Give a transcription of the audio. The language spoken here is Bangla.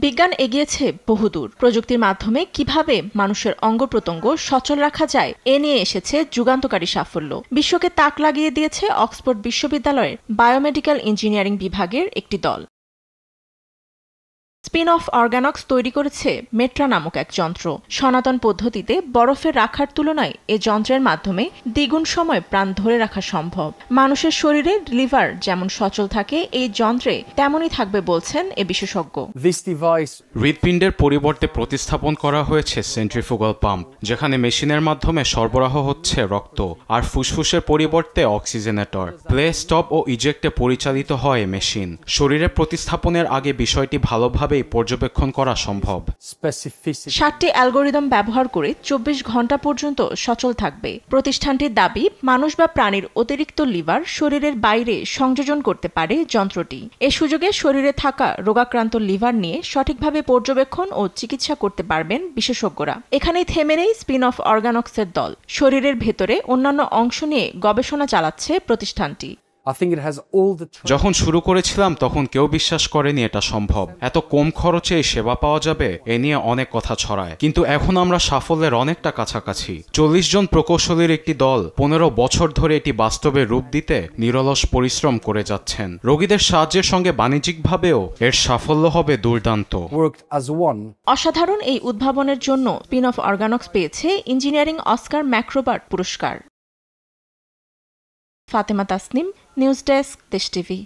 বিজ্ঞান এগিয়েছে বহুদূর। প্রযুক্তির মাধ্যমে কিভাবে মানুষের অঙ্গ-প্রত্যঙ্গ সচল রাখা যায় এ নিয়ে এসেছে যুগান্তকারী সাফল্য। বিশ্বকে তাক লাগিয়ে দিয়েছে অক্সফোর্ড বিশ্ববিদ্যালয়ের বায়োমেডিক্যাল ইঞ্জিনিয়ারিং বিভাগের একটি দল। স্পিন অফ অর্গানক্স তৈরি করেছে মেট্রা নামক এক যন্ত্র। সনাতন পদ্ধতিতে বরফে রাখার তুলনায় এ যন্ত্রের মাধ্যমে দ্বিগুণ সময় প্রাণ ধরে রাখা সম্ভব। মানুষের শরীরে লিভার যেমন সচল থাকে, এই যন্ত্রে তেমনই থাকবে বলছেন এ বিশেষজ্ঞ। হৃৎপিণ্ডের পরিবর্তে প্রতিস্থাপন করা হয়েছে সেন্ট্রিফুগাল পাম্প, যেখানে মেশিনের মাধ্যমে সরবরাহ হচ্ছে রক্ত, আর ফুসফুসের পরিবর্তে অক্সিজেনেটর। প্লে, স্টপ ও ইজেক্টে পরিচালিত হয় মেশিন। শরীরে প্রতিস্থাপনের আগে বিষয়টি ভালোভাবে পর্যবেক্ষণ করা সম্ভব। 7টি অ্যালগোরিদম ব্যবহার করে 24 ঘন্টা পর্যন্ত সচল থাকবে। প্রতিষ্ঠানটির দাবি, মানুষ বা প্রাণীর অতিরিক্ত লিভার শরীরের বাইরে সংযোজন করতে পারে যন্ত্রটি। এ সুযোগে শরীরে থাকা রোগাক্রান্ত লিভার নিয়ে সঠিকভাবে পর্যবেক্ষণ ও চিকিৎসা করতে পারবেন বিশেষজ্ঞরা। এখানেই থেমে নেই স্পিন অফ অর্গানক্সের দল। শরীরের ভেতরে অন্যান্য অংশ নিয়ে গবেষণা চালাচ্ছে প্রতিষ্ঠানটি। যখন শুরু করেছিলাম তখন কেউ বিশ্বাস করেনি এটা সম্ভব। এত কম খরচে সেবা পাওয়া যাবে এ নিয়ে অনেক কথা ছড়ায়, কিন্তু এখন আমরা সাফল্যের অনেকটা কাছাকাছি। 40 জন প্রকৌশলীর একটি দল 15 বছর ধরে এটি বাস্তবে রূপ দিতে নিরলস পরিশ্রম করে যাচ্ছেন। রোগীদের সাহায্যের সঙ্গে বাণিজ্যিকভাবেও এর সাফল্য হবে দুর্দান্ত। অসাধারণ এই উদ্ভাবনের জন্য স্পিন অফ অর্গানক্স পেয়েছে ইঞ্জিনিয়ারিং অস্কার ম্যাক্রোবার্ট পুরস্কার। ফাতেমা তাসনিম, নিউজ ডেস্ক, দেশ টিভি।